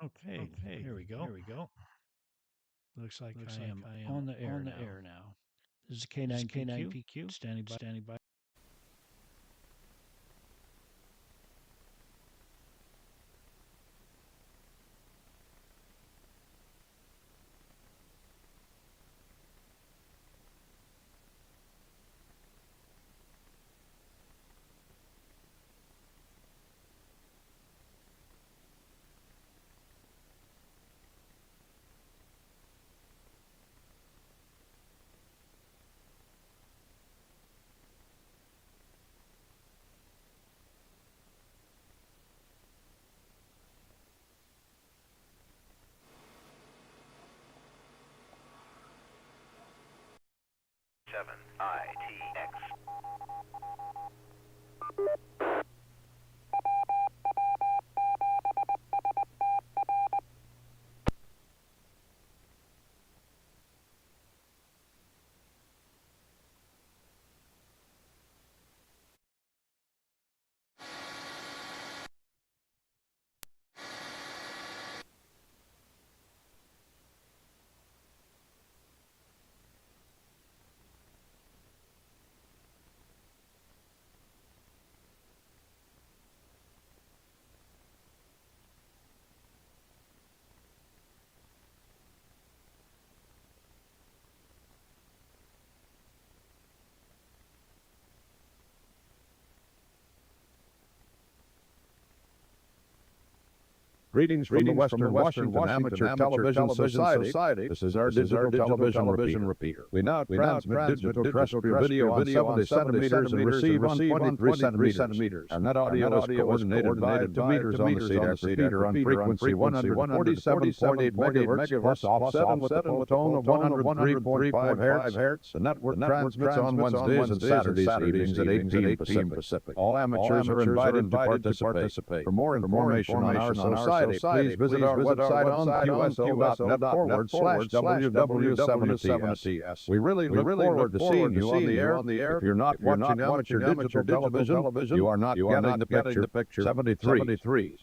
Okay, here we go. Looks like I am on the air now. This is K9PQ standing by. Seven ITX. Greetings from the Western Washington Amateur Television Society. This is our digital television repeater. We now transmit digital terrestrial video on 70 centimeters and receive on 23 centimeters. Our net audio is coordinated by the meters on the repeater on frequency 147.8 megahertz plus offset with a full tone of 103.5 hertz. The network transmits on Wednesdays and Saturdays evenings at 8 p.m. Pacific. All amateurs are invited to participate. For more information on our society, please visit our website on qso.net/www7ts. We really look forward to seeing you on the air. If you're not watching amateur digital television, you are not getting the picture. 73s.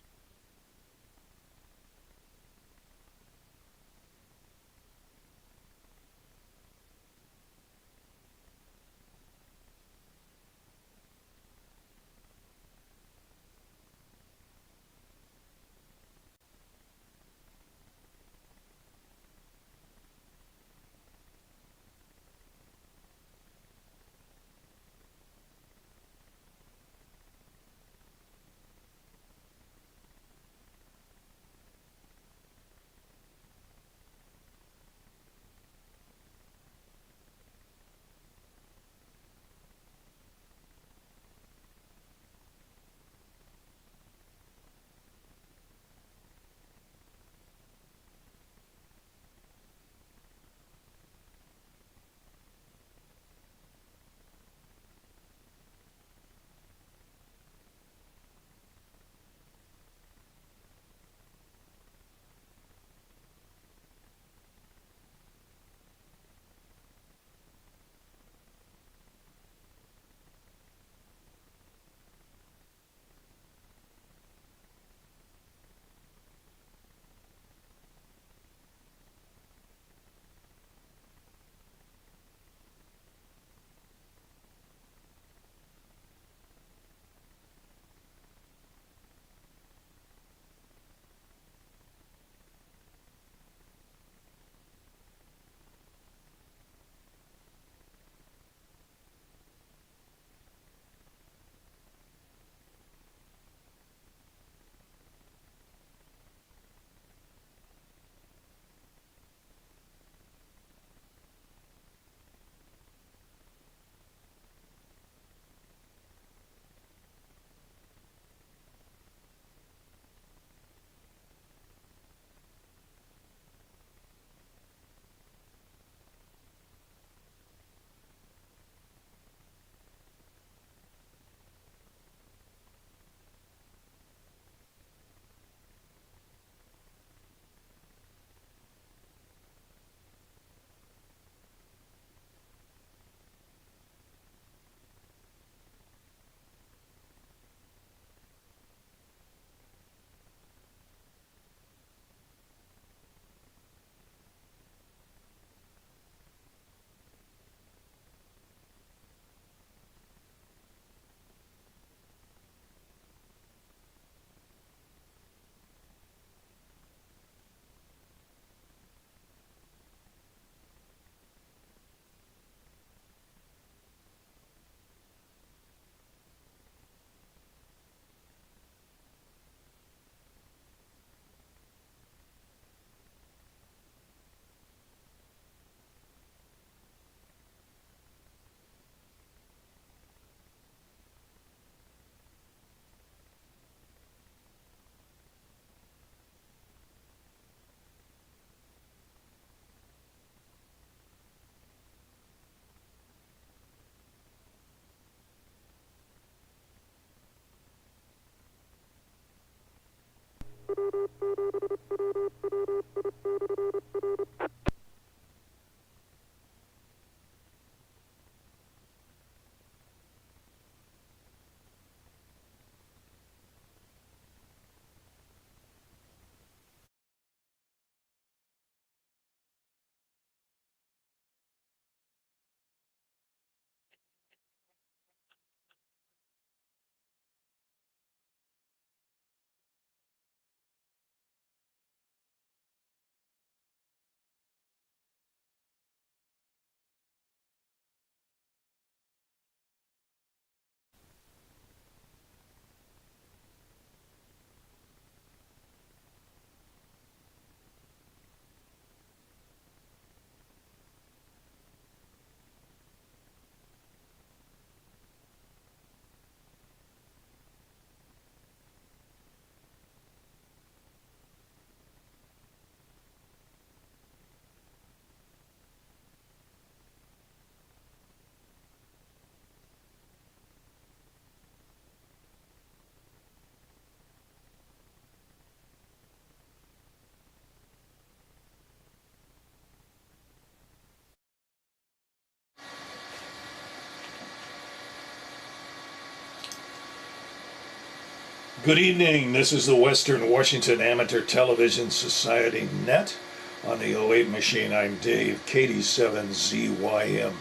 Good evening. This is the Western Washington Amateur Television Society Net. On the '08 machine, I'm Dave, KD7ZYM.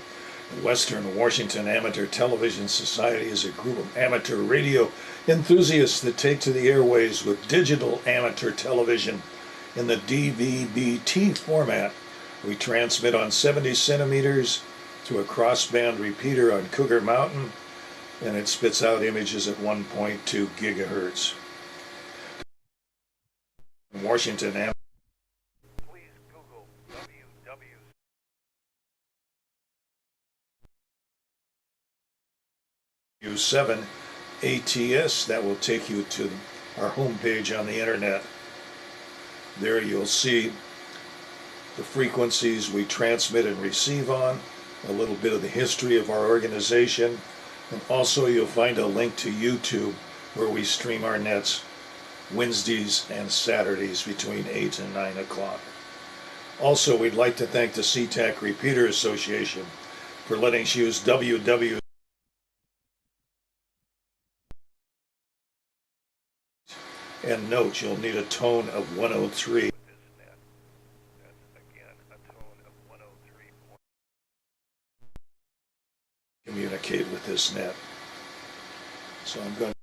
The Western Washington Amateur Television Society is a group of amateur radio enthusiasts that take to the airways with digital amateur television in the DVB-T format. We transmit on 70 centimeters to a crossband repeater on Cougar Mountain, and it spits out images at 1.2 gigahertz. Washington Amateur. Please Google W7 ATS. That will take you to our homepage on the internet. There you'll see the frequencies we transmit and receive on, a little bit of the history of our organization, and also you'll find a link to YouTube where we stream our nets Wednesdays and Saturdays between 8 and 9 o'clock. Also, we'd like to thank the SeaTac Repeater Association for letting us use WW. And note, you'll need a tone of 103. Communicate with this net. So I'm going to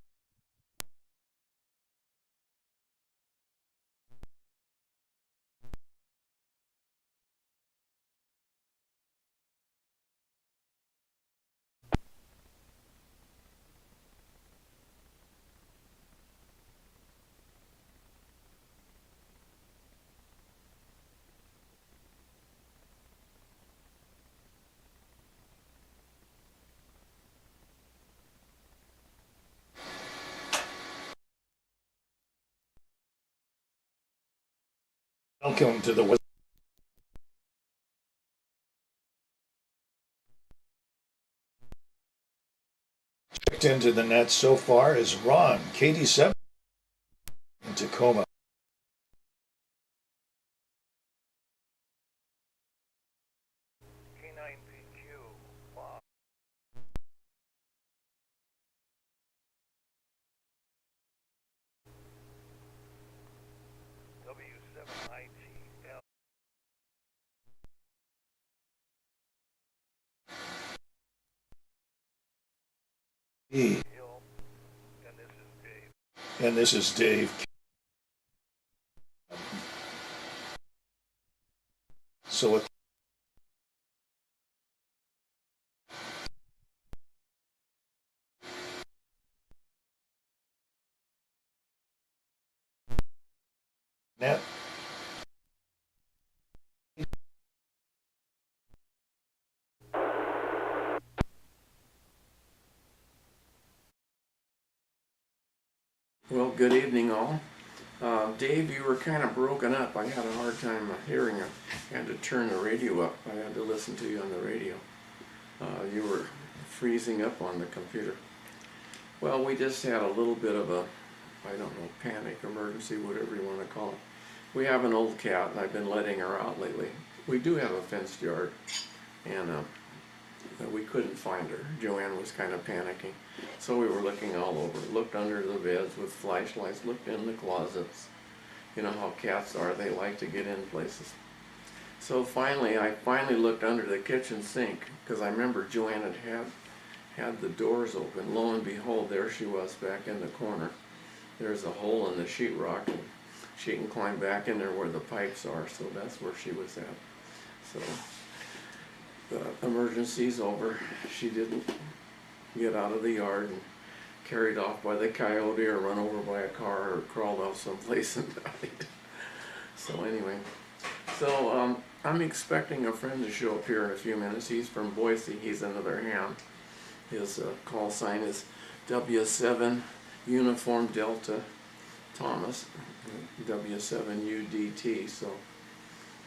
welcome to the checked into the net so far is Ron, KD7 in Tacoma. K9PQ. Wow. W7ITL. E. And this is Dave. So with net. Well, good evening all. Dave, you were kind of broken up. I had a hard time hearing you. I had to turn the radio up. I had to listen to you on the radio. You were freezing up on the computer. Well, we just had a little bit of a, I don't know, panic, emergency, whatever you want to call it. We have an old cat, and I've been letting her out lately. We do have a fenced yard, and we couldn't find her. Joanne was kind of panicking. So we were looking all over, looked under the beds with flashlights, looked in the closets. You know how cats are, they like to get in places. So I finally looked under the kitchen sink, because I remember Joanne had the doors open. Lo and behold, there she was back in the corner. There's a hole in the sheetrock, and she can climb back in there where the pipes are, so that's where she was at. So the emergency's over. She didn't get out of the yard and carried off by the coyote or run over by a car or crawled off someplace and died. So anyway, I'm expecting a friend to show up here in a few minutes. He's from Boise. He's another ham. His call sign is W7 Uniform Delta Thomas, W7UDT. So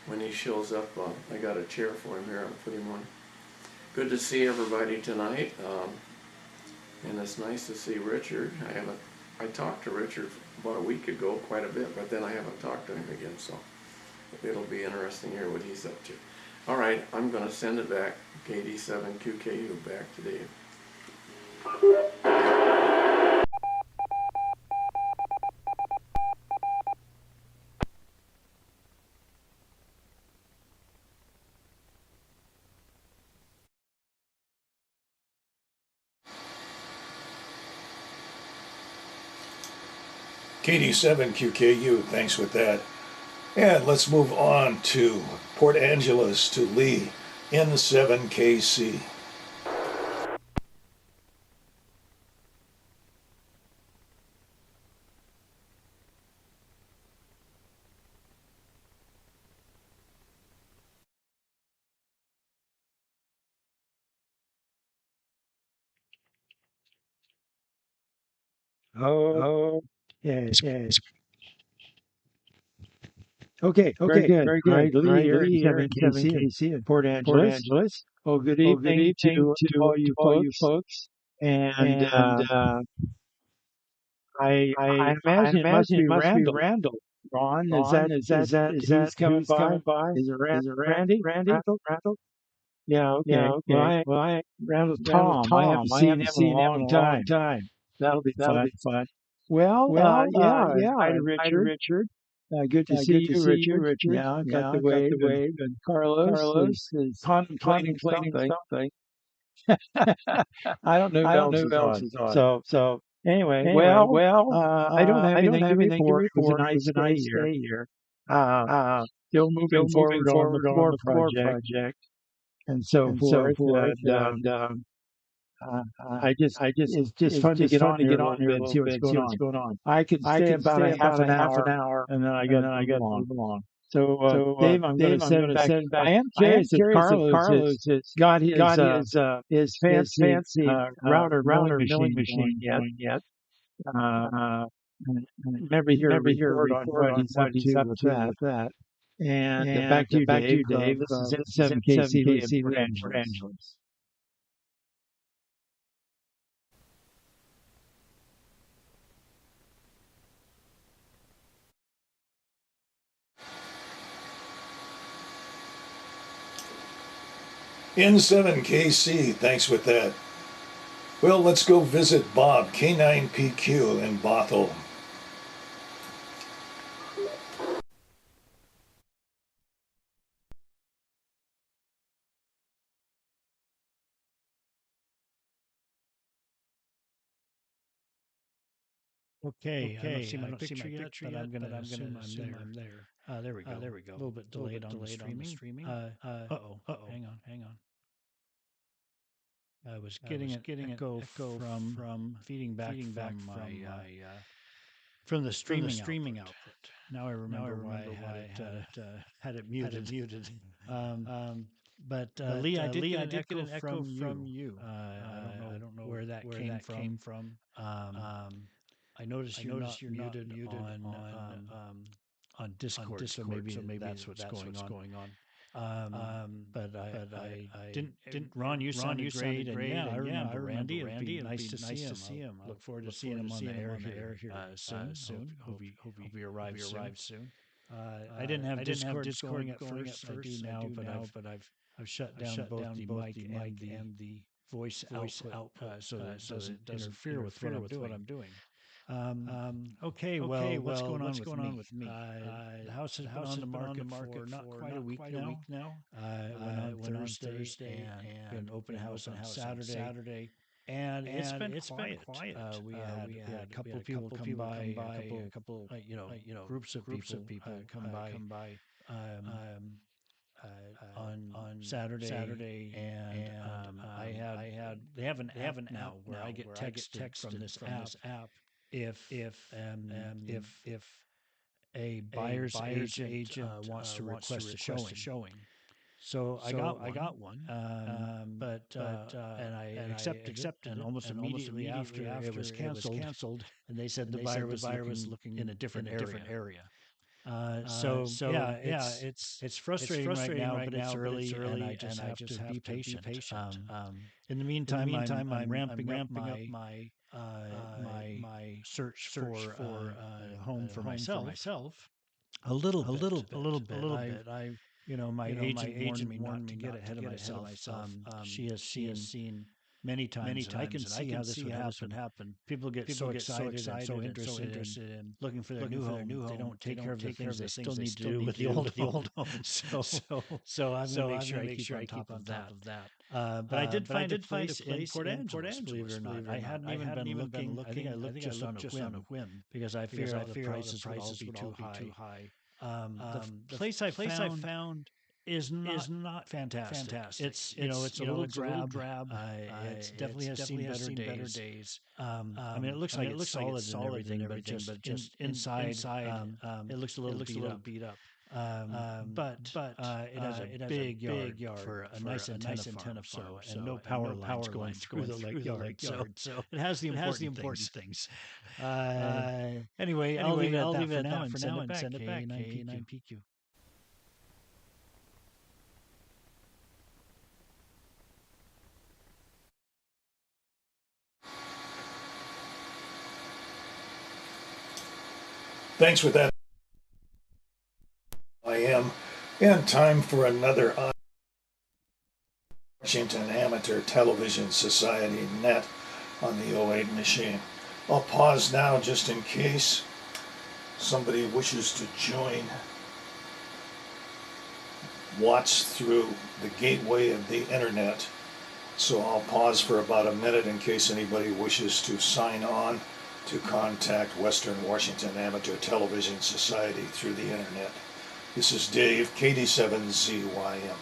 when he shows up, I got a chair for him here. I'll put him on. Good to see everybody tonight, and it's nice to see Richard. I talked to Richard about a week ago quite a bit, but then I haven't talked to him again, so it'll be interesting to hear what he's up to. All right, I'm going to send it back, KD7QKU, back to Dave. KD7QKU, thanks with that. And let's move on to Port Angeles to Lee N7KC. Oh, yes. Okay, very Okay, good. very All good. right, All Lee right, here at Lee here at 7KC in 7KC in Port Port Angeles. Angeles. Oh, good Well, good evening evening to to all you all you folks. folks. And And I I imagine it must imagine it be must be Randall. Randall. Ron, Ron, is that who's coming who's by? coming by? Is it Is it Randy? Randy? Randall? Randall? Yeah, Yeah, okay. okay. Well, Randall's Randall's Tom. I haven't Tom. I seen him haven't in a seen him in long a long time. time. That'll be That'll fun. be fun. Well, Well, yeah. Hi yeah. to Hi to Richard. Richard. Good to see Good to you, see you, Richard. Richard. Yeah, I got Yeah, the got the wave. wave. And Carlos Carlos is is contemplating contemplating something. something. I don't know I who don't else know is who else on. is on. So So anyway, anyway, well, well, I don't have I don't anything to have anything to report. It was a report. It was nice a day nice here. day here. Uh, Uh, Still Still moving moving forward on the forward on floor the floor project project and so and so forth. forth. And And I just it's it's just fun to get on fun to here a get on little here a bit and little see what's bit and going see what's on. going on. I can I stay can about stay a half about an a half an hour, hour and then I and got then to I move got to along. move along. So, So, Dave, I'm going Dave, to I'm send going it to back. send back. I am I am curious if curious if Carlos has Carlos has got got his fancy fancy router milling router milling machine machine going yet. going yet. Uh, Uh, Remember here a Remember here a report on report what on he's what up he's to up with to that. with that. And And back to you, back to Dave. you, Dave. This is This is N7KC in 7KC Port in Port Angeles. Angeles. N7KC, thanks with that. Well, let's go visit Bob, K9PQ in Bothell. Okay, I don't see my picture yet, but I'm going to assume I'm there. There we go. A little bit delayed on the streaming. Hang on. I was getting an echo from feeding back from my from the streaming output. Now I remember why I had it muted. But Lee, I did get an echo from you. I don't know where that came from. I noticed you're not muted on Discord, so maybe that's what's going on. But I didn't. Ron, you sounded great, and yeah, I remember Randy. It'd be nice to see him. I look forward to seeing him on the air here soon. Hope he arrives soon. I didn't have Discord going at first. I do now, but I've shut down both the mic and the voice output so that it doesn't interfere with what I'm doing. Okay, well, what's going on with me? The house has been on the market for not quite a week now. It went on Thursday and did an open house on Saturday. And it's been quiet. We had a couple of people come by, a couple, groups of people come by on Saturday, and they have an app now where I get texted from this app if a buyer's agent wants to request a showing. So I got one, and I accepted it, and almost immediately after it was canceled, and they said the buyer was looking in a different area. Yeah, it's frustrating right now, but it's early, and I just have to be patient. In the meantime, I'm ramping up my search for a home for myself. A little bit. My agent warned me not to get ahead of myself. She has seen many times, and I can see how this would happen. People get so excited and so interested in looking for their new home. They don't take care of the things they still need to do with the old home. So I'm going to make sure I keep on top of that. But I did find a place in Port Angeles, believe it or not. I hadn't even been looking. I think I looked just on a whim because I figured all the prices would all be too high. The place I found is not fantastic. It's it's a little drab. It definitely has seen better days. I mean, it looks like it's solid and everything, but just inside, it looks a little beat up. But it has a big yard for a nice antenna farm, so and no power lines going through the yard. So it has the important things. Anyway, I'll leave it at that for now and send it back. K9PQ. Thanks for that. I am. And time for another Washington Amateur Television Society Net on the 08 machine. I'll pause now just in case somebody wishes to join Watts through the gateway of the internet. So I'll pause for about a minute in case anybody wishes to sign on to contact Western Washington Amateur Television Society through the internet. This is Dave, KD7ZYM.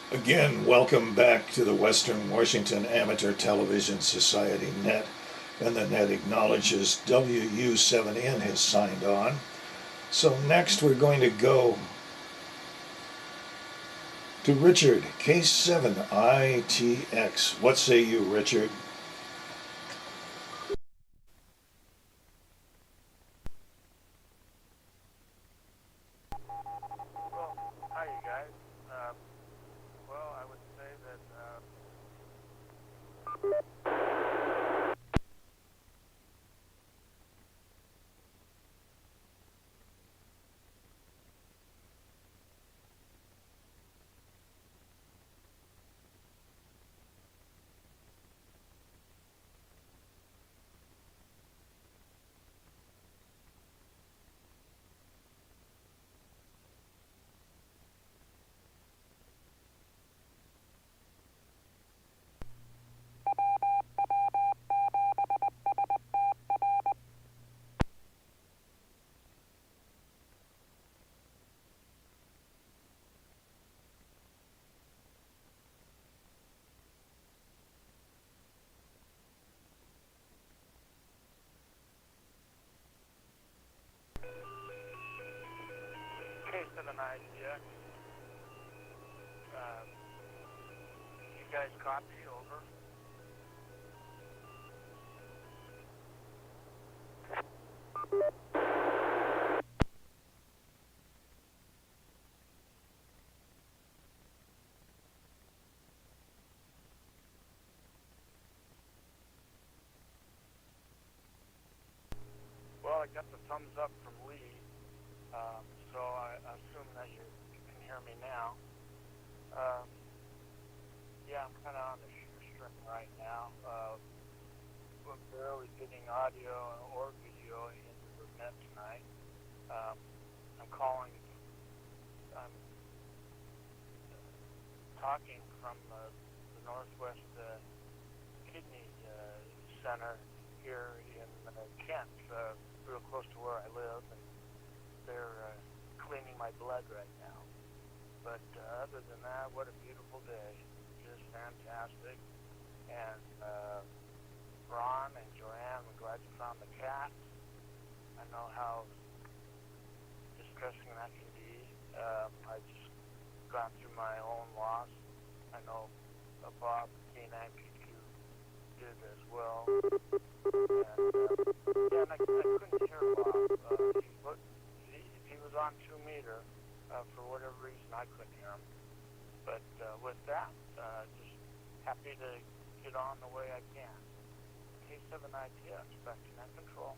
Again, welcome back to the Western Washington Amateur Television Society Net, and the net acknowledges WU7N has signed on. So next we're going to go to Richard, K7ITX. What say you, Richard? Well, hi, you guys. Well, I would say that K7ITX. You guys copy over? Well, I got the thumbs up from Lee, so I assume that you can hear me now. Yeah, I'm kind of on the shoestring right now. We're barely getting audio or video into the net tonight. I'm talking from the Northwest Kidney Center here in Kent, real close to where I live, and they're cleaning my blood right now. But other than that, what a beautiful day. Just fantastic. And Ron and Joanne, I'm glad you found the cat. I know how distressing that can be. I just gone through my own loss. I know Bob K9PQ did as well. And I couldn't hear Bob. He was on 2 meter. For whatever reason, I couldn't hear him. But with that, just happy to get on the way I can. K7ITX, back to net control.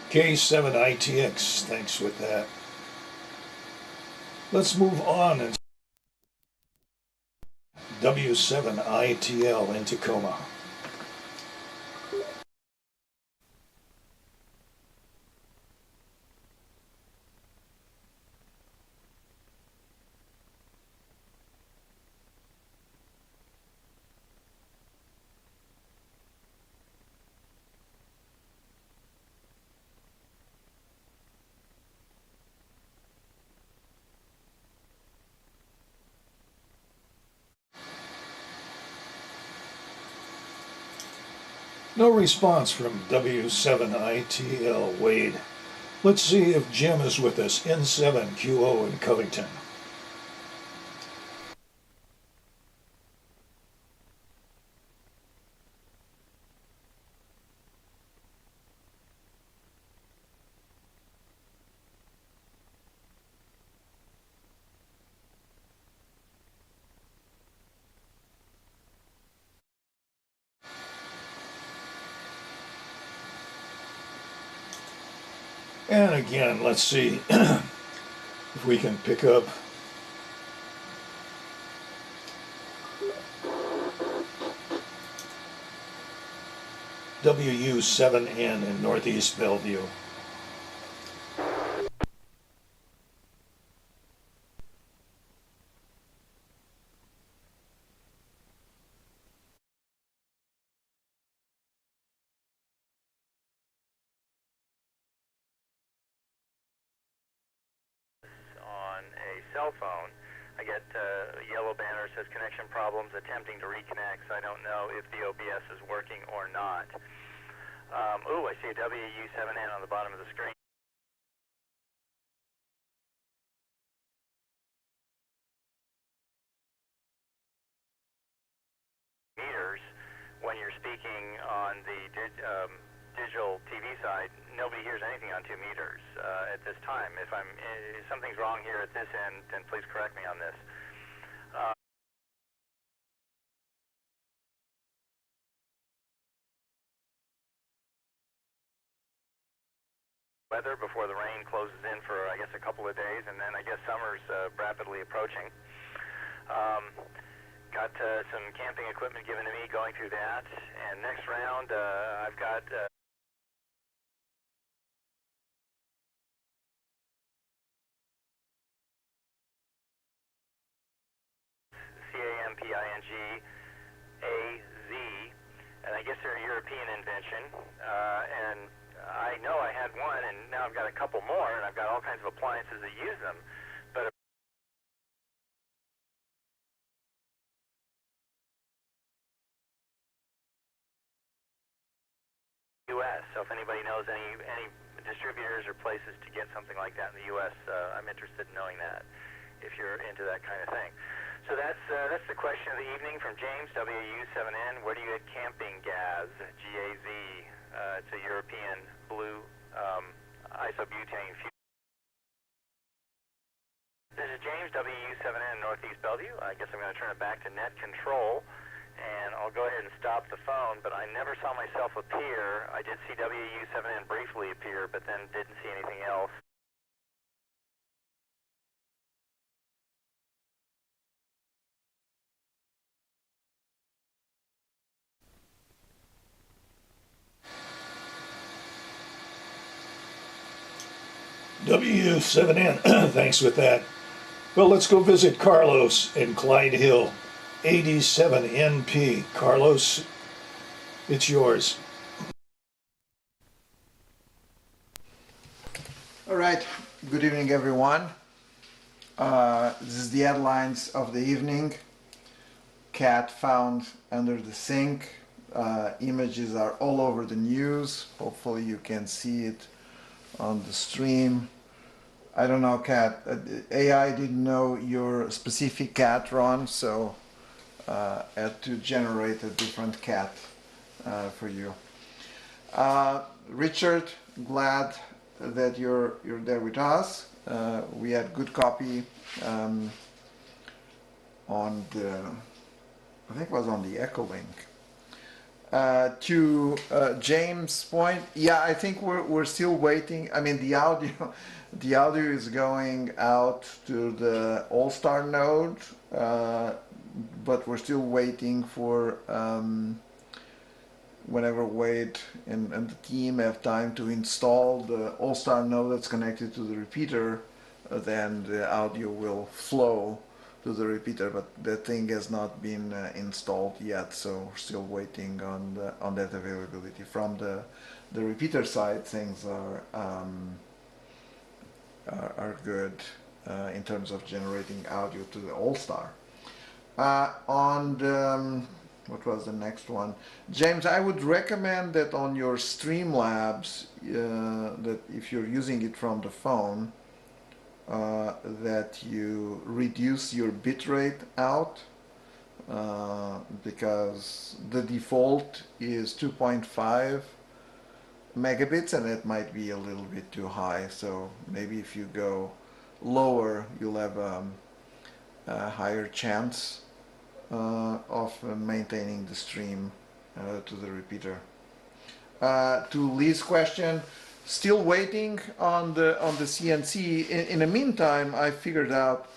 K7ITX, thanks with that. Let's move on and W7ITL in Tacoma. No response from W7ITL Wade. Let's see if Jim is with us. N7QO in Covington. And again, let's see if we can pick up WU7N in Northeast Bellevue. On a cell phone, I get a yellow banner says connection problems, attempting to reconnect, so I don't know if the OBS is working or not. Ooh, I see a WU7N on the bottom of the screen. Meters, when you're speaking on the digital TV side, nobody hears anything on 2 meters at this time. If something's wrong here at this end, then please correct me on this. Weather before the rain closes in for, I guess, a couple of days, and then I guess summer's rapidly approaching. Got some camping equipment given to me, going through that, and next round I've got CAMPINGAZ, and I guess they're a European invention, and I know I had one, and now I've got a couple more, and I've got all kinds of appliances that use them, but U.S., so if anybody knows any distributors or places to get something like that in the U.S., I'm interested in knowing that, if you're into that kind of thing. So that's the question of the evening from James, WU7N. Where do you get camping gas, GAZ? It's a European blue isobutane fuel. This is James, WU7N, Northeast Bellevue. I guess I'm going to turn it back to net control, and I'll go ahead and stop the phone, but I never saw myself appear. I did see WU7N briefly appear, but then didn't see anything else. W7N, thanks with that. Well, let's go visit Carlos in Clyde Hill, 87NP. Carlos, it's yours. All right, good evening everyone. This is the headlines of the evening. Cat found under the sink. Images are all over the news. Hopefully you can see it on the stream. I don't know, Kat. AI didn't know your specific cat, Ron, so had to generate a different cat for you. Richard, glad that you're there with us. We had good copy on the, I think it was on the Echolink. To James' point, yeah, I think we're still waiting. I mean, the audio is going out to the All-Star node, but we're still waiting for whenever Wade and the team have time to install the All-Star node that's connected to the repeater, then the audio will flow to the repeater, but that thing has not been installed yet, so we're still waiting on that availability. From the repeater side, things are good in terms of generating audio to the All-Star. On the, what was the next one? James, I would recommend that on your Streamlabs, that if you're using it from the phone, that you reduce your bitrate out, because the default is 2.5 megabits and it might be a little bit too high, so maybe if you go lower you'll have a higher chance of maintaining the stream to the repeater. To Lee's question, still waiting on the CNC. In the meantime, I figured out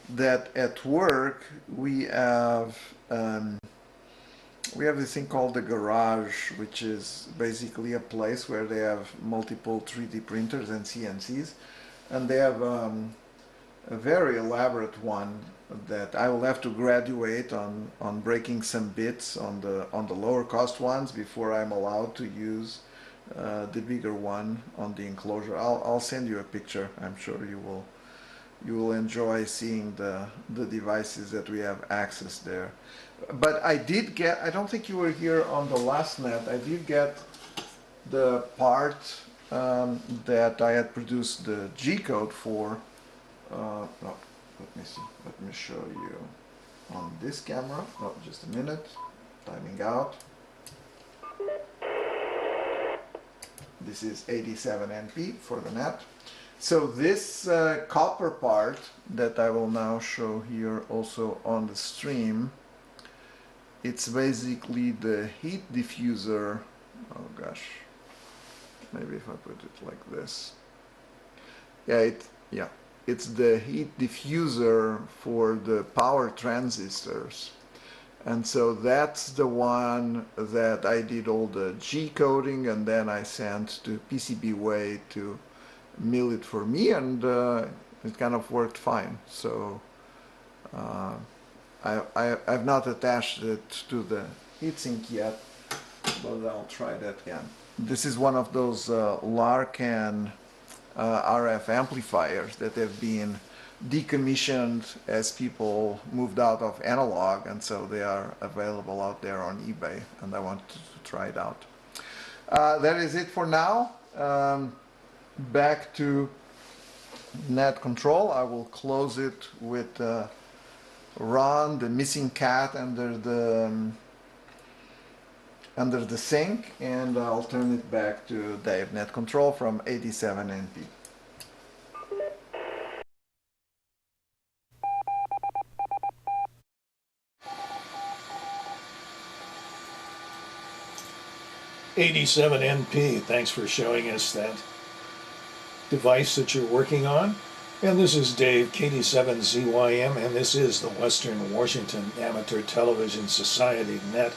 that at work we have this thing called the garage, which is basically a place where they have multiple 3D printers and CNCs, and they have a very elaborate one that I will have to graduate on breaking some bits on the lower cost ones before I'm allowed to use the bigger one on the enclosure. I'll send you a picture. I'm sure you will enjoy seeing the devices that we have access there. But I did get, I don't think you were here on the last net, I did get the part that I had produced the G code for. No, let me see, let me show you on this camera. Oh, just a minute, timing out. This is 87 NP for the net. So this copper part that I will now show here also on the stream, it's basically the heat diffuser. Oh gosh, maybe if I put it like this. Yeah, it's the heat diffuser for the power transistors. And so that's the one that I did all the G coding, and then I sent to PCBWay to mill it for me, and it kind of worked fine. So I've not attached it to the heatsink yet, but I'll try that again. This is one of those Larkan RF amplifiers that have been decommissioned as people moved out of analog, and so they are available out there on eBay, and I wanted to try it out. That is it for now. Back to net control. I will close it with Ron, the missing cat under the sink, and I'll turn it back to Dave. Net control from 87 NP. '87 NP, thanks for showing us that device that you're working on. And this is Dave, KD7ZYM, and this is the Western Washington Amateur Television Society Net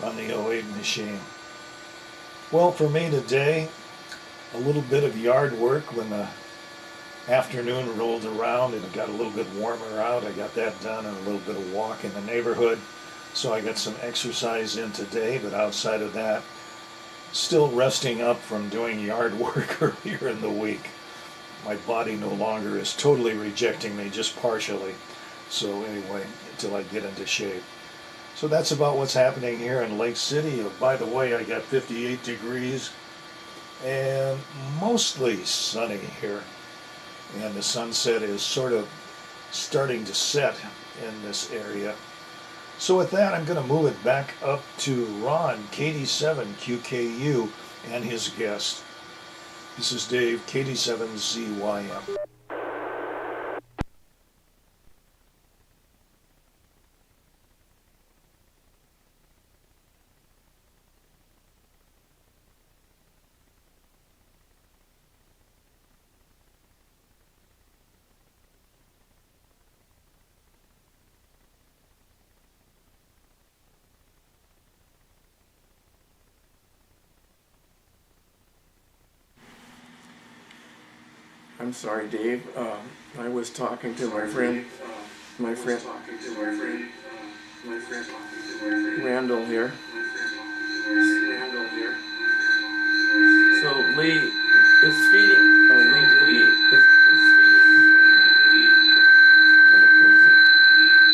on the 08 machine. Well, for me today, a little bit of yard work when the afternoon rolled around and it got a little bit warmer out. I got that done, and a little bit of walk in the neighborhood. So I got some exercise in today, but outside of that, still resting up from doing yard work earlier in the week. My body no longer is totally rejecting me, just partially. So anyway, until I get into shape. So that's about what's happening here in Lake City. By the way, I got 58 degrees and mostly sunny here. And the sunset is sort of starting to set in this area. So with that, I'm going to move it back up to Ron, KD7QKU, and his guest. This is Dave, KD7ZYM. I'm sorry, Dave. I was talking to my friend Randall here. So Lee is feeding. Oh, Lee is feeding.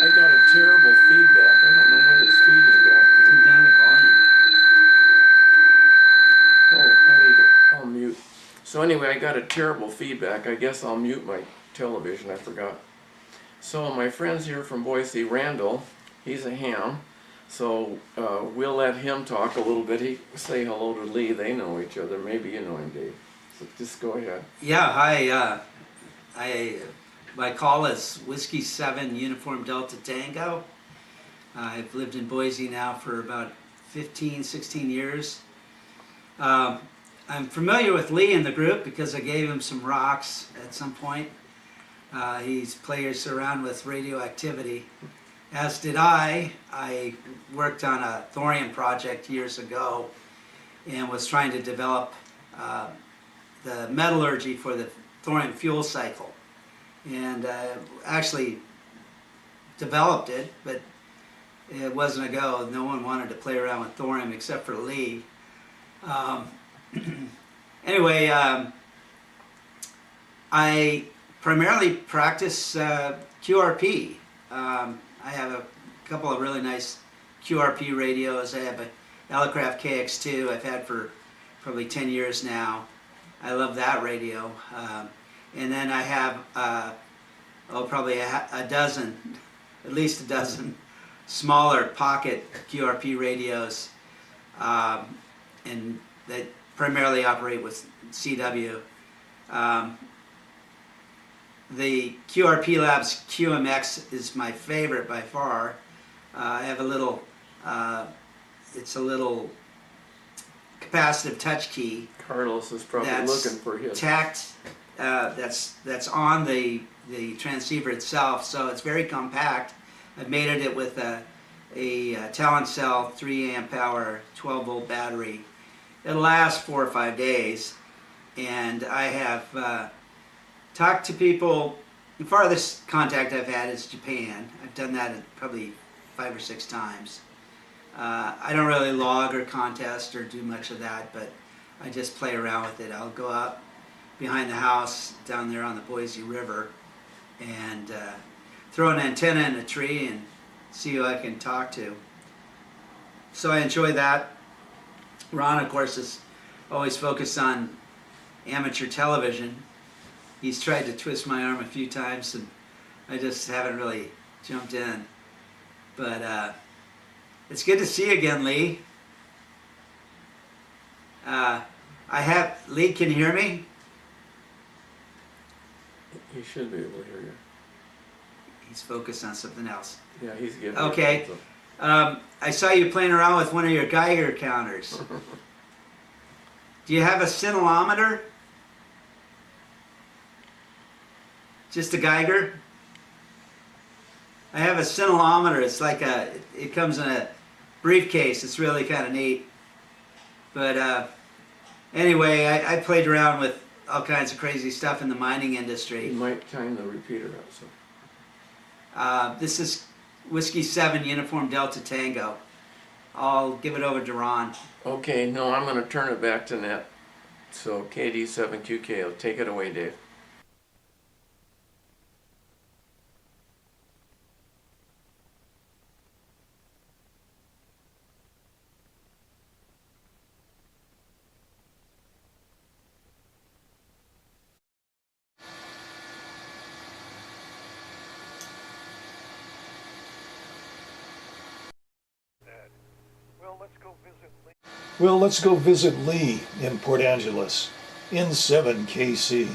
I got a terrible feedback. I don't know what his feeding got. Turn down the volume. Oh, I'll mute. So anyway, I got a terrible feedback. I guess I'll mute my television. I forgot. So my friend's here from Boise, Randall. He's a ham. So we'll let him talk a little bit. Say hello to Lee. They know each other. Maybe you know him, Dave. So just go ahead. Yeah, hi. My call is Whiskey 7 Uniform Delta Tango. I've lived in Boise now for about 15, 16 years. I'm familiar with Lee in the group because I gave him some rocks at some point. He's players around with radioactivity, as did I. I worked on a thorium project years ago and was trying to develop the metallurgy for the thorium fuel cycle. And actually developed it, but it wasn't a go. No one wanted to play around with thorium except for Lee. Anyway, I primarily practice QRP. I have a couple of really nice QRP radios. I have a Elecraft KX2 I've had for probably 10 years now. I love that radio. And then I have probably a dozen, at least a dozen, smaller pocket QRP radios, and that primarily operate with CW. The QRP Labs QMX is my favorite by far. I have a little, it's a little capacitive touch key. Carlos is probably looking for his. Tacked, that's on the transceiver itself, so it's very compact. I've mated it with a Talon Cell 3 amp hour 12 volt battery. It'll last 4 or 5 days, and I have talked to people. The farthest contact I've had is Japan. I've done that probably 5 or 6 times. I don't really log or contest or do much of that, but I just play around with it. I'll go out behind the house down there on the Boise River and throw an antenna in a tree and see who I can talk to. So I enjoy that. Ron, of course, is always focused on amateur television. He's tried to twist my arm a few times, and I just haven't really jumped in. But it's good to see you again, Lee. Lee, can you hear me? He should be able to hear you. He's focused on something else. Yeah, he's getting okay. I saw you playing around with one of your Geiger counters. Do you have a scintillometer? Just a Geiger? I have a scintillometer. It's like it comes in a briefcase. It's really kind of neat. But anyway, I played around with all kinds of crazy stuff in the mining industry. You might time the repeater up. So. This is Whiskey 7 Uniform Delta Tango. I'll give it over to Ron. Okay, no, I'm going to turn it back to Net. So KD7QK, take it away, Dave. Well, let's go visit Lee in Port Angeles, N7KC.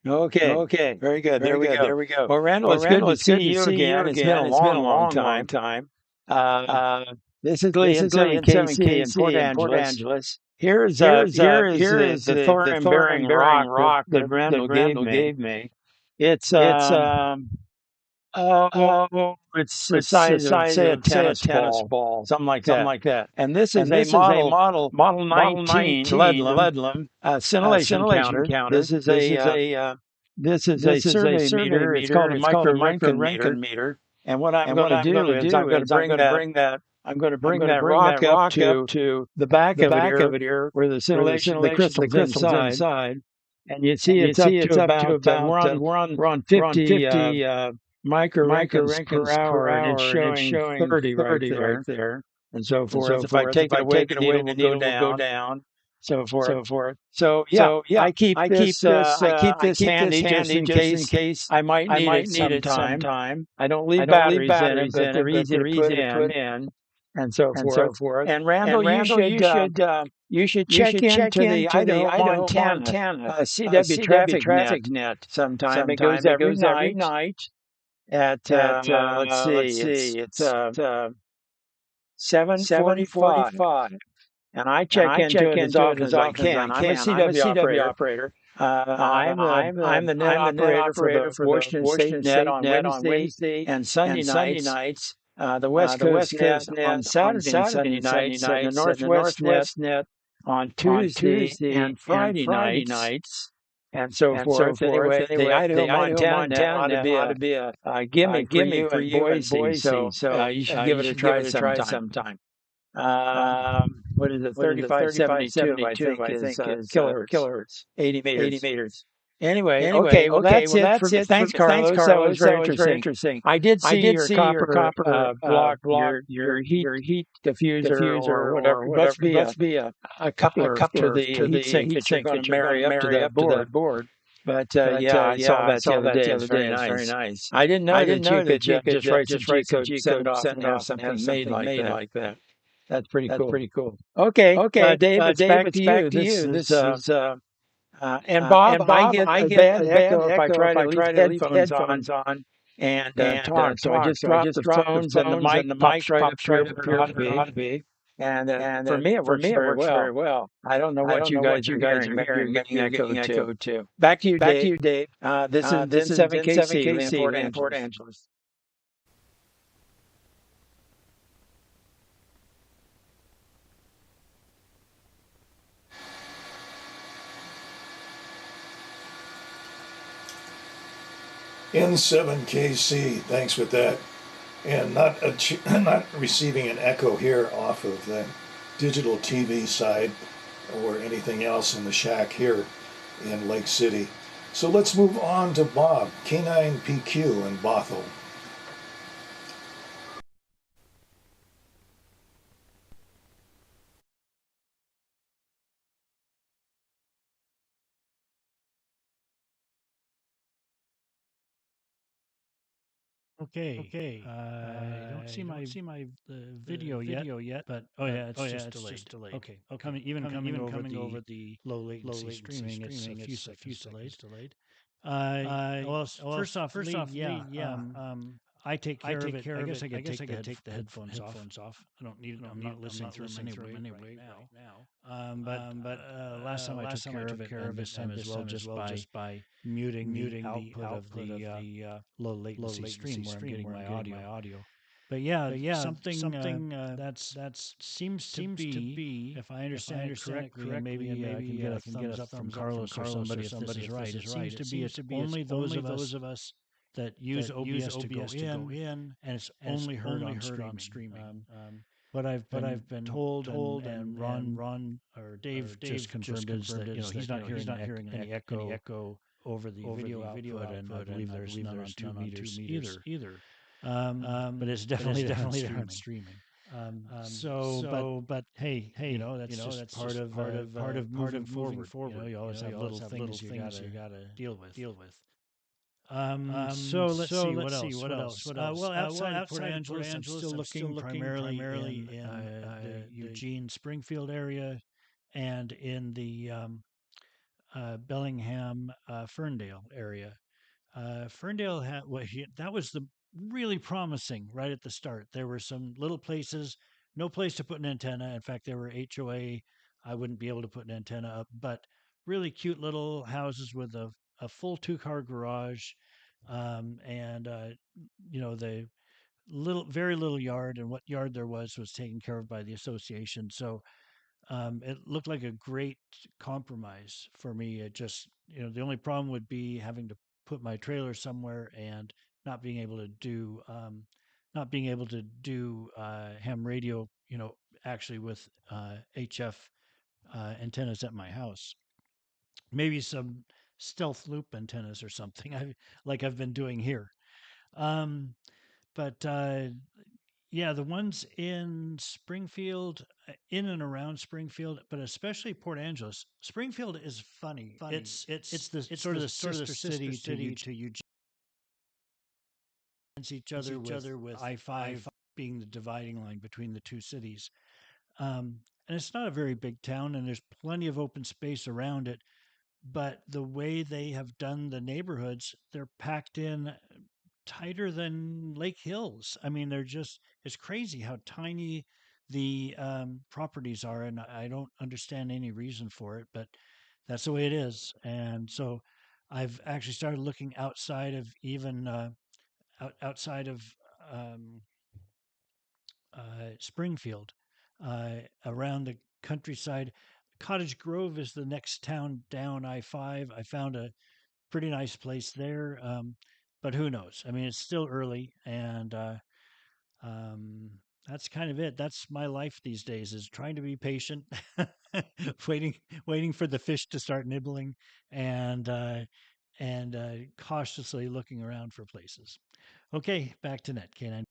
Okay. Very good. There we go. There we go. Well, Randall, Well, it's good Randall, to it's see good to you see you again. It's been again. a It's been a long long time. time. Uh, this is Lee This in is Lee in 7KC in Port 7KC in Port Angeles. Angeles. Here's Here is the the thorium bearing thorium bearing rock rock that that Randall gave Randall me. gave me. It's It's it's the it's the size of size say a of say a tennis tennis ball, ball, something like something that. like that. And this is And a this is a model 19 19 Ludlam Ludlam scintillation scintillation counter. counter. This is a This is a survey survey meter. It's meter. called a It's called a micro Rankin micro-Rankin meter. meter. And what I'm And going what to I'm going do to is I'm do going to is I'm bring going to that bring that I'm going to bring that bring rock that up rock up to to the back the of it back of here, it here, where the where the scintillation, the crystal's inside, inside. and you And see you it's up see to it's up to about about we're on 50 50 microrentgens per micro-Rankins per hour, and it's hour, and it's showing showing 30 right 30 right there, there, and so and so forth. If I forth. take If it I away, take the it away, needle the will go needle will go down, down, so forth. so forth. So yeah, So yeah, I keep I keep this handy just in case I might I need might it need it sometime. sometime. I don't I leave don't leave batteries in it, batteries but in they're it, but easy to they're put easy to put in, in, and so and so forth. forth. And Randall, And Randall, you should you should you check should check into the into the Idaho Idaho Montana Montana CW CW traffic net traffic net sometime. It goes sometime. It every goes every night night at at let's let's see, see, it's it's 7:45, 7:45, and I and check I into check it as into it often as as I often as I can. I'm a can. I'm a CW CW operator. operator. I'm the net I'm the net operator for the operator for the Washington State Washington net State on net on Wednesday Wednesday and Sunday and Sunday nights. nights. The West The Coast West net Coast on net on Saturday and Saturday Sunday and Sunday nights, and the nights, and the Northwest net Northwest net on on Tuesday Tuesday and and Friday Friday nights, nights, and so and so forth. forth. The Anyway, Idaho the Idaho Montana net Montana ought to net be ought to be a a gimme for gimme you for in you in Boise. Boise. So So you should give you it a should give try it a try sometime. sometime. What is it? What is it? 3572, I 3572, think, I is think, is kilohertz, kilohertz, 80 80 meters. meters. Anyway, Anyway, well, okay, that's well, it for. that's it for. Thanks, Thanks, Carlos. That was Carlos. very That was very interesting. interesting. I did I see did your see your copper copper block, block, your heat your heat diffuser or diffuser whatever. or It whatever. must be Must be a a coupler to coupler the to the heat sink heat that you're sink going to that you're going to marry up to marry that up to board. that board. But But yeah, I yeah, saw I that the saw other that day. the It's other day. very It's very nice. nice. I didn't I know didn't that you know that could you could just write some just G write some code, G send it code, off, send and it have off, and have something made something like made that. like that. That's pretty That's cool. pretty cool. Okay, Okay, Dave, it's Dave, back to it's you. back to This you. is This is and Bob, and I Bob. get I a get bad a bad echo if I echo try if to I leave try to leave headphones headphones on on and and talk. So I talk. just So I drop just the drop the phones and the phones mic and the pops mic right up pops here right up where it here ought to where it ought be. to be. And And for me, it for works me, it very works well. very well. I don't know I what don't you know guys what are you guys hearing. are Maybe you're hearing. Maybe getting you're getting echoed too. echoed too. Back to you, Back to Dave. you, Dave. This is This is N7KC, Lee in N7KC, Port Lee in Port Angeles. Angeles. N7KC, thanks for that. And not not receiving an echo here off of the digital TV side or anything else in the shack here in Lake City. So let's move on to Bob, K9PQ in Bothell. Okay. I don't see my video yet, but it's just delayed. Okay. Coming over the low latency streaming, it's a few seconds delayed. First off, Lee, I take care of it. I guess I could take the headphones off. I don't need. I'm not listening through them anyway right now. But last time I took care of it, this time as well, just by muting the output of the low latency stream where I'm getting my audio. But yeah, something that's seems to be, if I understand it correctly, and maybe I can get a thumbs up from Carlos or somebody if this is right. It seems to be it's only those of us that use OBS to go in, and it's only heard on streaming. What I've been told, and Ron or Dave just confirmed is that he's not hearing any echo over the video output, and I believe there's none on 2 meters either. but it's definitely there on streaming. But hey, that's just part of moving forward. You always have little things you gotta deal with. So let's see what else. Well, outside of Port Angeles, I'm still looking primarily in the Eugene, Springfield area, and in the Bellingham, Ferndale area. Ferndale that was the really promising right at the start. There were some little places, no place to put an antenna. In fact, there were HOA. I wouldn't be able to put an antenna up, but really cute little houses with a full 2-car garage, and the very little yard, and what yard there was taken care of by the association. So it looked like a great compromise for me. It just, the only problem would be having to put my trailer somewhere and not being able to do, ham radio, actually with HF antennas at my house. Maybe some stealth loop antennas or something, like I've been doing here. Um, but yeah, the ones in Springfield, in and around Springfield, but especially Port Angeles. Springfield is funny. It's the sort of the sister city to Eugene. Each other with I-5 being the dividing line between the two cities. And it's not a very big town, and there's plenty of open space around it. But the way they have done the neighborhoods, they're packed in tighter than Lake Hills. I mean, it's crazy how tiny the properties are, and I don't understand any reason for it, but that's the way it is. And so I've actually started looking outside of even outside of um, Springfield, around the countryside. Cottage Grove is the next town down I-5. I found a pretty nice place there. But who knows? I mean, it's still early, and um, that's kind of it. That's my life these days: is trying to be patient, waiting for the fish to start nibbling, and cautiously looking around for places. Okay, back to Net, K9.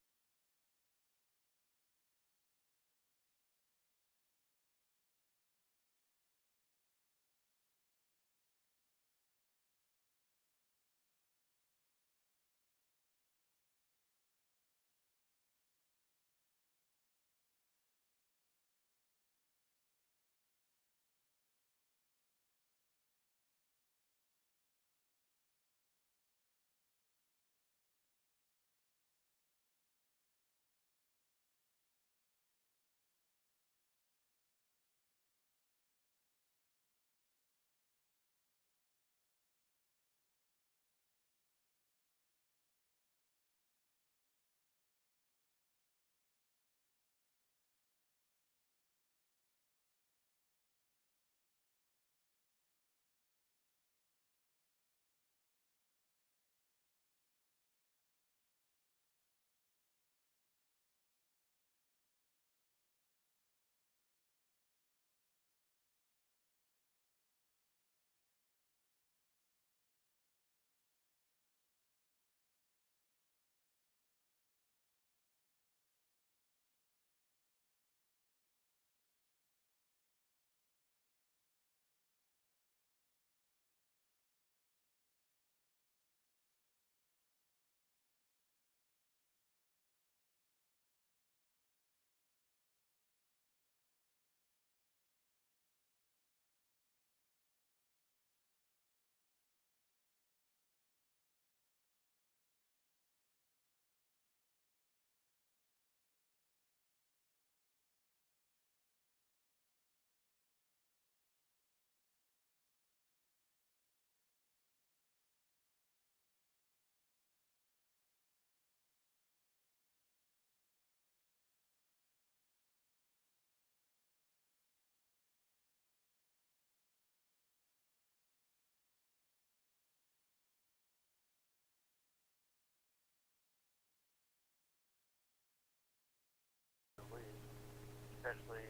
Especially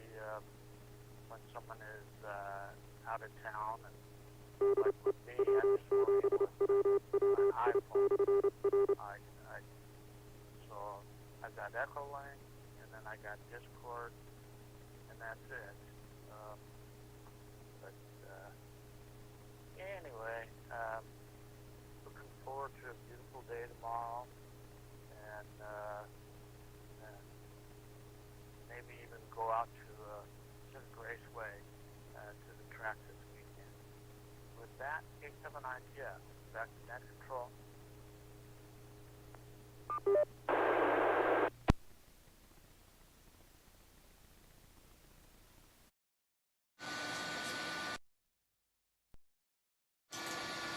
when someone is out of town, and like with me, I'm just working with an iPhone. So I got Discord, and that's it. But anyway, looking forward to a beautiful day tomorrow, and maybe even go out to St. Graceway to the track this weekend. With that, 87ITF, back to net control.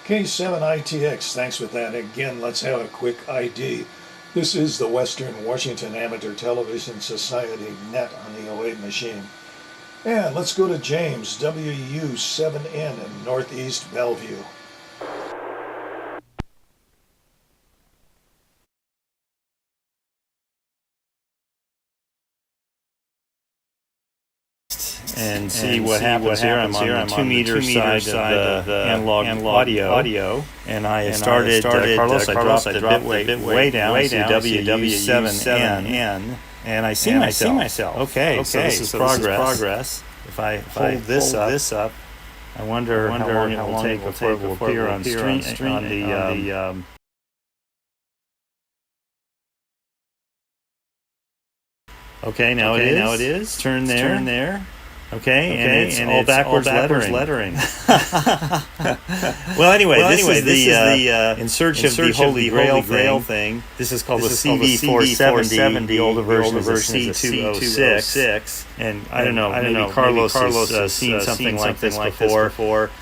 K7ITX, thanks for that. Again, let's have a quick ID. This is the Western Washington Amateur Television Society Net on the 08 machine. And let's go to James, WU7N in Northeast Bellevue. And see what happens here. I'm on the 2 meter side of the analog audio. And I started, Carlos, I dropped the bit way down to W7N. And I see myself. Okay, so this is progress. If I hold this up, I wonder how long it will take before it will appear on the Okay, now it is. Turn there. Okay, and it's all backwards lettering. Well, anyway, this is the in search of the Holy Grail thing. This is called the CV470. The older version is C206. And I don't know, maybe Carlos has seen something like this before.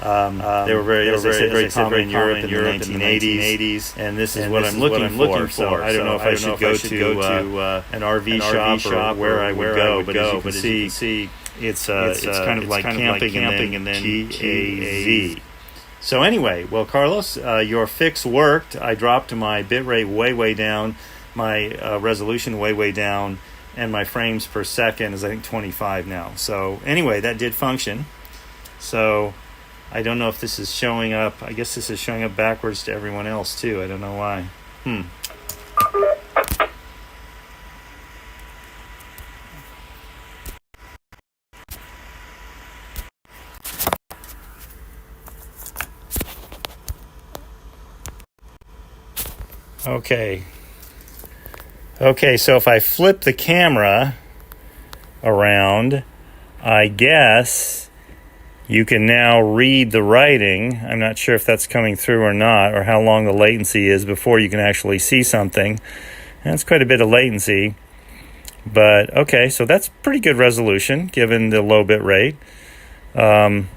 They were very common in Europe in the 1980s. And this is what I'm looking for. So I don't know if I should go to an RV shop or where I would go. But as you can see, it's kind of like camping and then GAZ. So anyway, well, Carlos, your fix worked. I dropped my bitrate way down, my resolution way down, and my frames per second is I think 25 now. So anyway, that did function. So I don't know if this is showing up. I guess this is showing up backwards to everyone else too. I don't know why. Okay, so if I flip the camera around, I guess you can now read the writing. I'm not sure if that's coming through or not, or how long the latency is before you can actually see something. And it's quite a bit of latency. But, okay, so that's pretty good resolution, given the low bit rate. And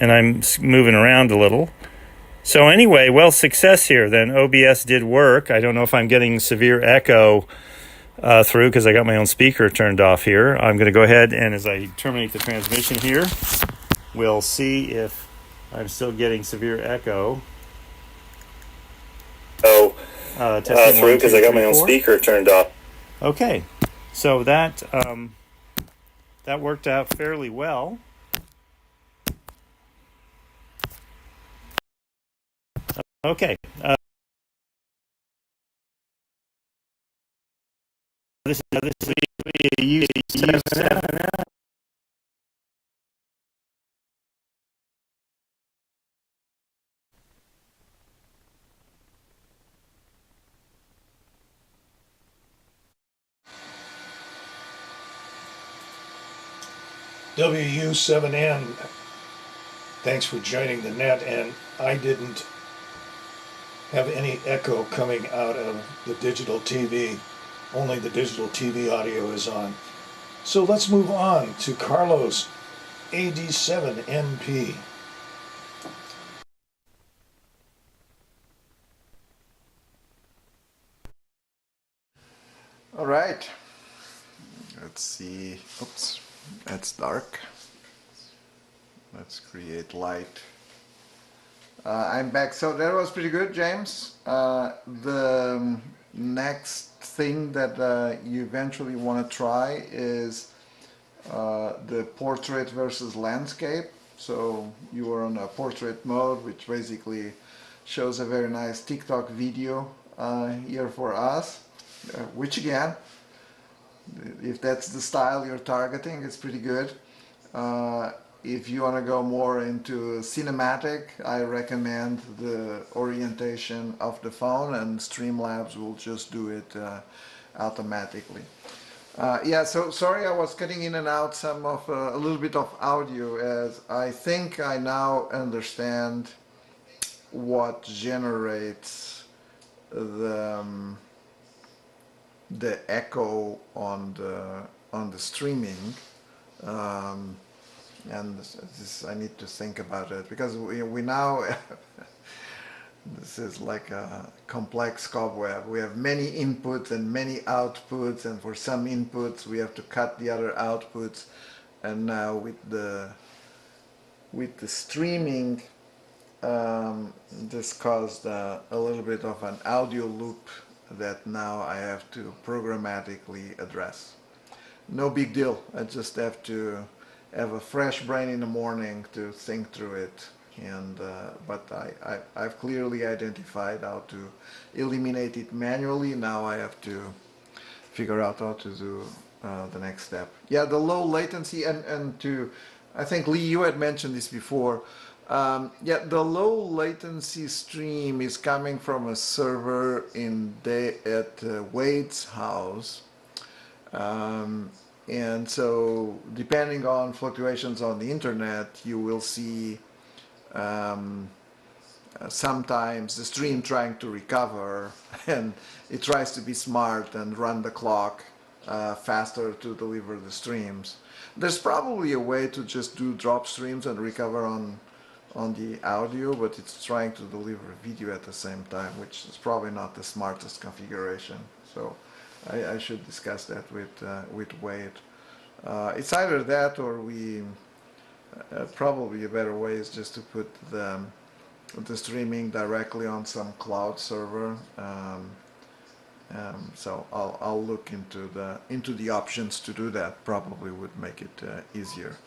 I'm moving around a little. So anyway, well, success here. Then OBS did work. I don't know if I'm getting severe echo through because I got my own speaker turned off here. I'm going to go ahead and as I terminate the transmission here, we'll see if I'm still getting severe echo. Through because I got my own speaker turned off. Okay, so that worked out fairly well. Okay. This is WU7N, thanks for joining the net, and I didn't have any echo coming out of the digital TV. Only the digital TV audio is on. So let's move on to Carlos, AD7NP. All right. Let's see. Oops, that's dark. Let's create light. I'm back. So that was pretty good, James. The next thing that you eventually want to try is the portrait versus landscape. So you are on a portrait mode, which basically shows a very nice TikTok video here for us, which again, if that's the style you're targeting, it's pretty good. If you want to go more into cinematic, I recommend the orientation of the phone, and Streamlabs will just do it automatically. Yeah, so sorry I was cutting in and out some of a little bit of audio, as I think I now understand what generates the echo on the streaming. And this, I need to think about it, because we now this is like a complex cobweb. We have many inputs and many outputs, and for some inputs we have to cut the other outputs. And now with the streaming, this caused a little bit of an audio loop that now I have to programmatically address. No big deal. I just have to have a fresh brain in the morning to think through it. And but I've clearly identified how to eliminate it manually. Now I have to figure out how to do the next step. Yeah, the low latency, and to, I think Lee, you had mentioned this before. Yeah, the low latency stream is coming from a server at Wade's house. And so depending on fluctuations on the internet, you will see sometimes the stream trying to recover, and it tries to be smart and run the clock faster to deliver the streams. There's probably a way to just do drop streams and recover on the audio, but it's trying to deliver video at the same time, which is probably not the smartest configuration. So I should discuss that with Wade. It's either that, or we probably a better way is just to put the streaming directly on some cloud server. So I'll look into the options to do that. Probably would make it easier.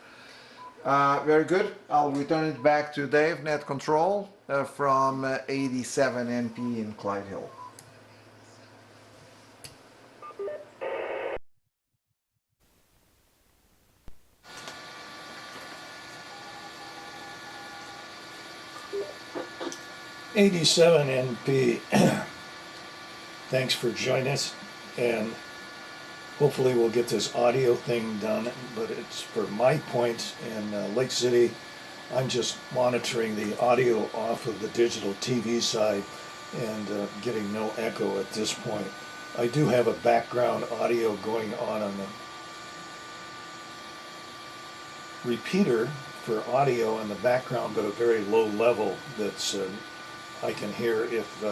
Very good. I'll return it back to Dave, Net Control, from 87 NP in Clyde Hill. '87 NP. Thanks for joining us, and hopefully we'll get this audio thing done. But it's for my point in Lake City. I'm just monitoring the audio off of the digital TV side and getting no echo at this point. I do have a background audio going on the repeater for audio in the background, but a very low level that's I can hear if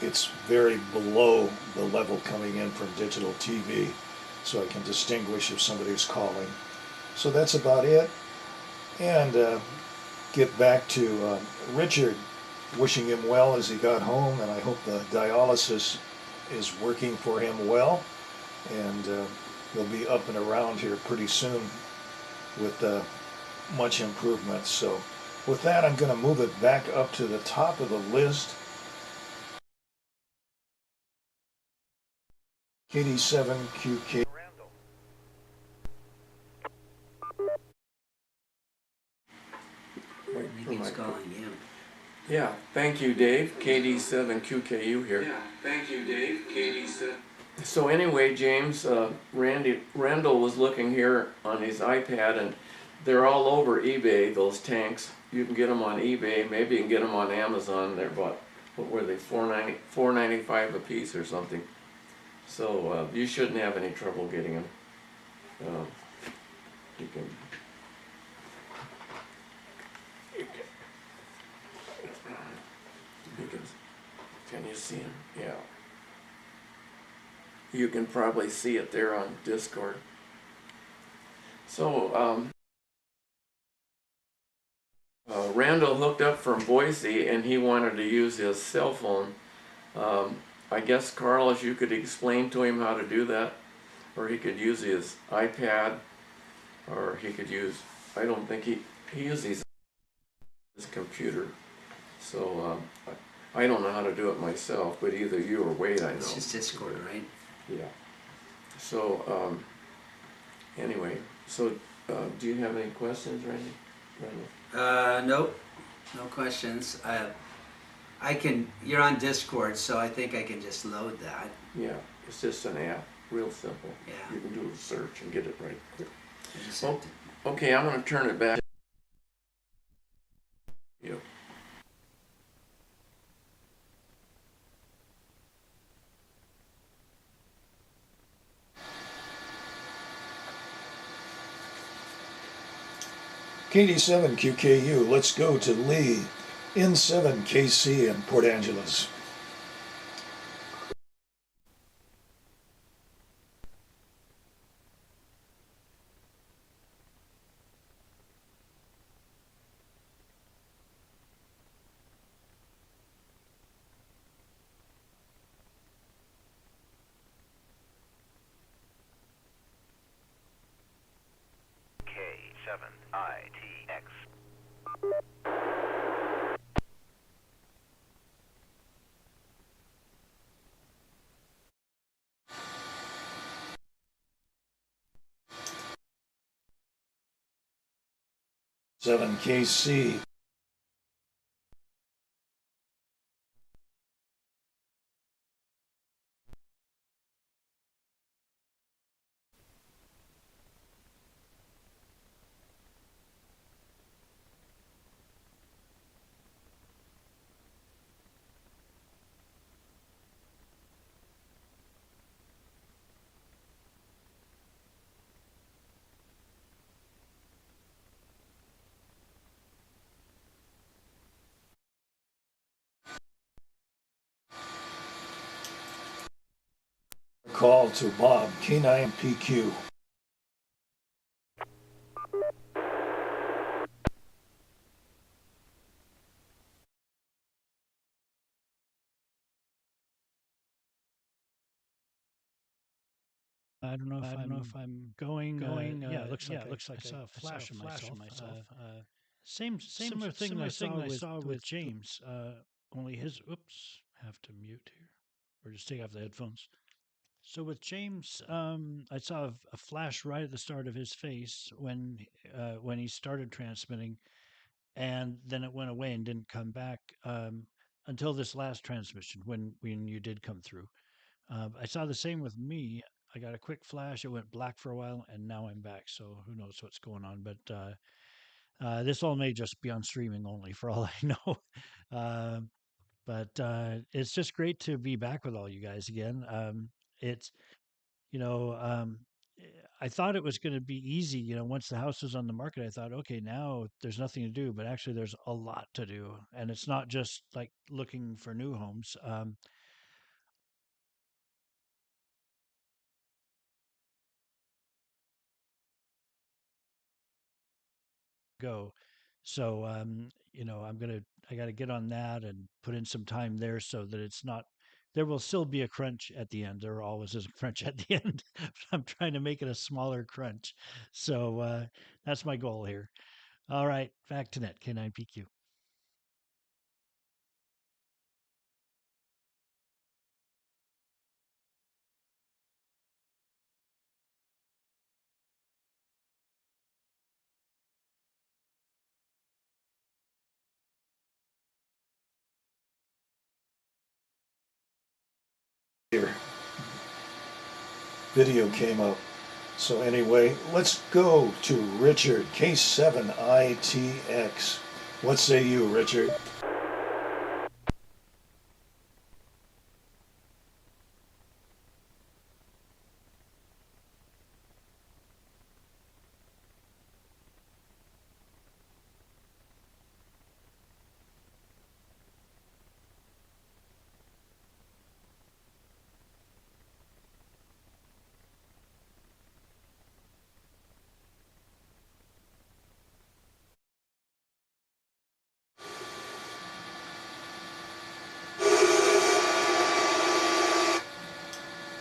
it's very below the level coming in from digital TV, so I can distinguish if somebody's calling. So that's about it. And get back to Richard, wishing him well as he got home, and I hope the dialysis is working for him well, and he'll be up and around here pretty soon with much improvement. So with that, I'm going to move it back up to the top of the list. 87QK. Everything's calling in. Yeah, thank you, Dave. KD7QKU here. Yeah, thank you, Dave. KD7. So anyway, James, Randall was looking here on his iPad, and they're all over eBay, those tanks. You can get them on eBay. Maybe you can get them on Amazon. They're about, what were they, $4.95 a piece or something. So you shouldn't have any trouble getting them. You can can you see him? Yeah. You can probably see it there on Discord. So Randall hooked up from Boise, and he wanted to use his cell phone. I guess, Carl, you could explain to him how to do that, or he could use his iPad, or he could use, I don't think he uses his computer. So I don't know how to do it myself, but either you or Wade, I know. It's just Discord, right? Yeah. So anyway, so do you have any questions, Randy? Nope, no questions. I can. You're on Discord, so I think I can just load that. Yeah, it's just an app, real simple. Yeah. You can do a search and get it right quick. I just Oh, have to- okay, I'm going to turn it back. You. KD7QKU, let's go to Lee, N7KC in Port Angeles. K7ITX. Seven KC. Call to Bob, K9PQ. I don't know if I'm going. Yeah, it looks like I saw a flash of myself. Same similar thing I saw with James. Only his. Oops, have to mute here, or just take off the headphones. So with James, I saw a flash right at the start of his face when he started transmitting, and then it went away and didn't come back until this last transmission when you did come through. I saw the same with me. I got a quick flash. It went black for a while, and now I'm back. So who knows what's going on? But this all may just be on streaming only, for all I know. uh, but it's just great to be back with all you guys again. It's you know, I thought it was going to be easy. Once the house was on the market, I thought, okay, now there's nothing to do. But actually, there's a lot to do, and it's not just like looking for new homes. Go. So I got to get on that and put in some time there so that it's not. There will still be a crunch at the end. There always is a crunch at the end. But I'm trying to make it a smaller crunch. So that's my goal here. All right, back to net K9PQ. Here. Video came up. So anyway, let's go to Richard, K7ITX. What say you, Richard?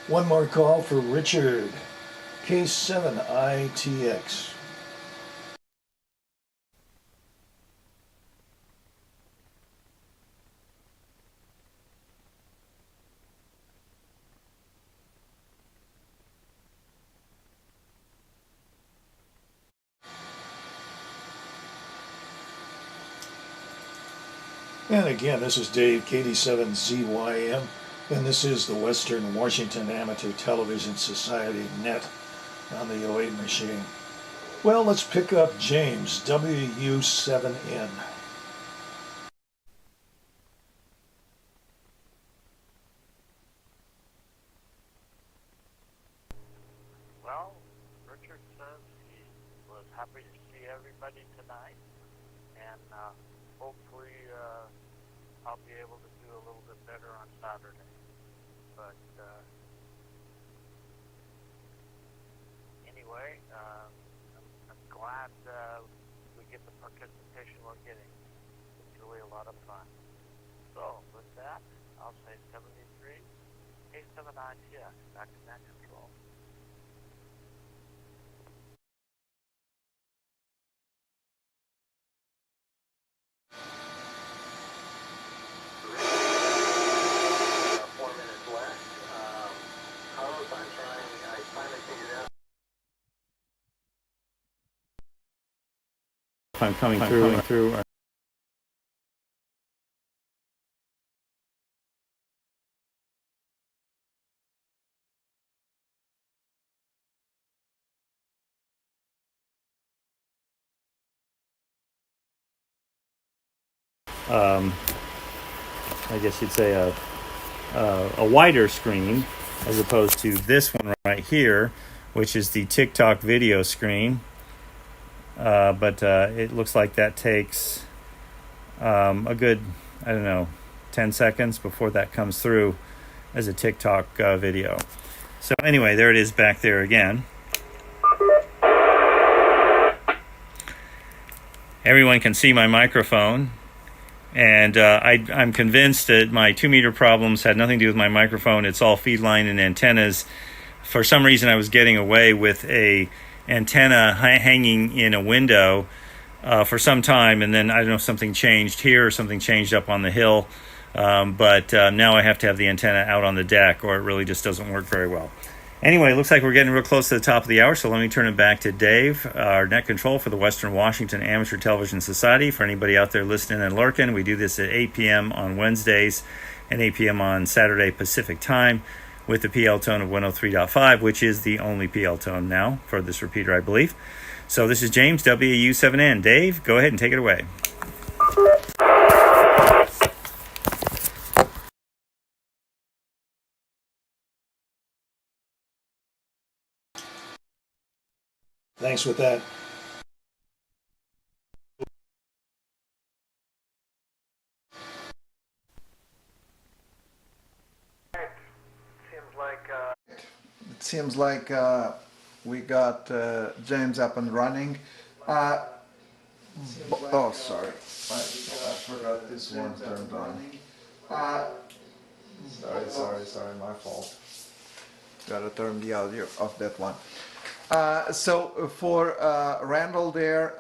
One more call for Richard, K7ITX. And again, this is Dave, KD7ZYM, and this is the Western Washington Amateur Television Society Net on the 08 machine. Well, let's pick up James, WU7N. Well, Richard says he was happy to see everybody tonight, and hopefully I'll be able to do a little bit better on Saturday. But anyway, I'm glad we get the participation we're getting. It's really a lot of fun. So with that, I'll say 73, K7ITX, back to net control. I'm coming through. I guess you'd say a wider screen as opposed to this one right here, which is the TikTok video screen. But it looks like that takes a good, 10 seconds before that comes through as a TikTok video. So anyway, there it is back there again. Everyone can see my microphone, and I'm convinced that my 2-meter problems had nothing to do with my microphone. It's all feed line and antennas. For some reason, I was getting away with a antenna hanging in a window for some time, and then I don't know if something changed here or something changed up on the hill, but now I have to have the antenna out on the deck, or it really just doesn't work very well. Anyway, it looks like we're getting real close to the top of the hour, so let me turn it back to Dave, our net control for the Western Washington Amateur Television Society. For anybody out there listening and lurking, we do this at 8 p.m. on Wednesdays and 8 p.m. on Saturday Pacific time with the PL tone of 103.5, which is the only PL tone now for this repeater, I believe. So this is James, WU7N. Dave, go ahead and take it away. Thanks with that. It seems like we got James up and running. Oh, sorry. I forgot this one turned on. Sorry, my fault. Gotta turn the audio off that one. So for Randall there,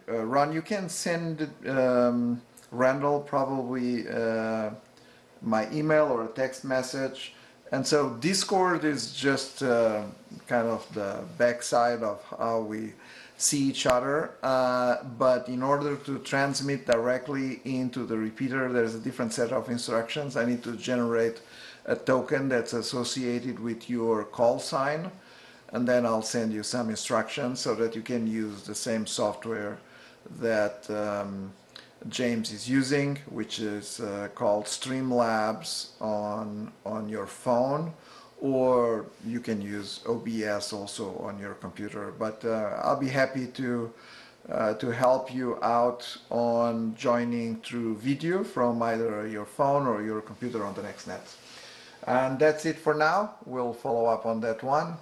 Ron, you can send Randall probably my email or a text message. And so Discord is just kind of the backside of how we see each other. But in order to transmit directly into the repeater, there's a different set of instructions. I need to generate a token that's associated with your call sign. And then I'll send you some instructions so that you can use the same software that James is using, which is called Streamlabs on your phone, or you can use OBS also on your computer. But I'll be happy to help you out on joining through video from either your phone or your computer on the next net. And that's it for now. We'll follow up on that one.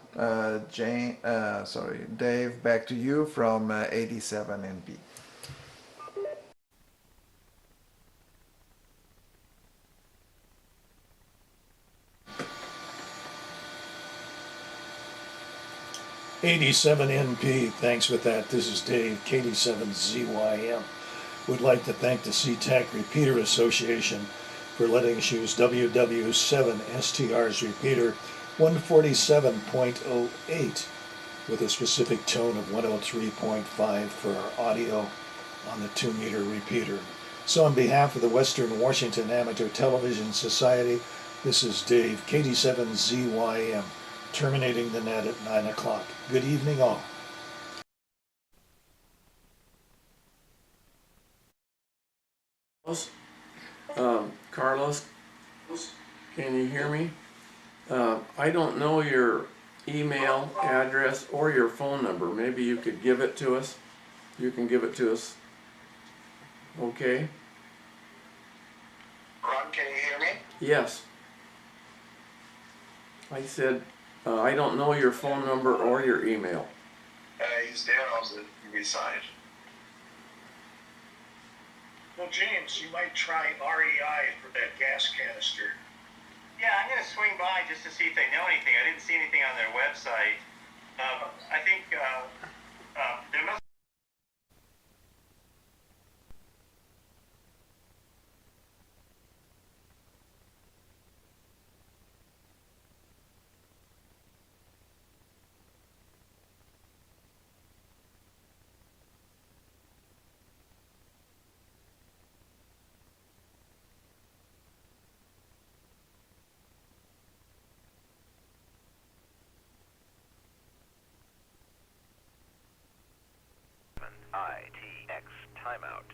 Dave, back to you from 87NP. '87NP, thanks with that. This is Dave, KD7ZYM. Would like to thank the SeaTac Repeater Association for letting us use WW7STR's repeater 147.08 with a specific tone of 103.5 for our audio on the 2-meter repeater. So on behalf of the Western Washington Amateur Television Society, this is Dave, KD7ZYM, terminating the net at 9 o'clock. Good evening all. Carlos, can you hear me? I don't know your email address or your phone number. Maybe you could give it to us. You can give it to us. Okay? Ron, can you hear me? Yes. I said, I don't know your phone number or your email. He's down on the side. Well, James, you might try REI for that gas canister. Yeah, I'm going to swing by just to see if they know anything. I didn't see anything on their website. I think there must. ITX timeout.